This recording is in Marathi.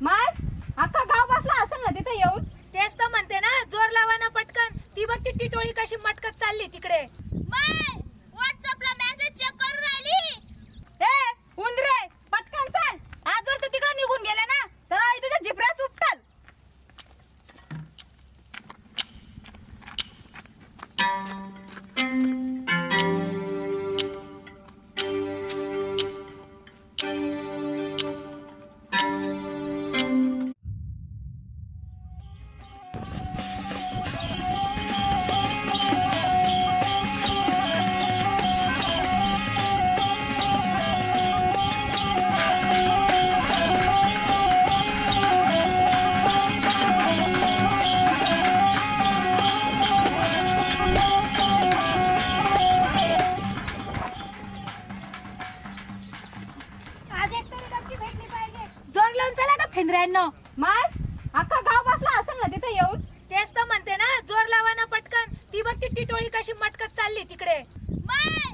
माय अख्खा गाव बसला असेल ना तिथे येऊन. तेच तर म्हणते ना, जोर लावा ना पटकन. ती बघ ती टिटोळी कशी मटकत चालली तिकडे. माय व्हॉट्सअपला मेसेज चेक करू राहिली. ए उंदरे पटकन चाल. आज जर तू तिकडे निघून गेला ना तर आई तुझ्या जिभऱ्यात उपटल. आज एक तरी गप्पी भेटली पाहिजे. जोर लावून चला ना फिंद्र्यांनो. माय अख्खा गाव बसला असेल ना तिथे येऊन. तेच तर म्हणते ना, जोर लावा ना पटकन. ती बघ ती टिटोळी कशी मटकत चालली तिकडे. माय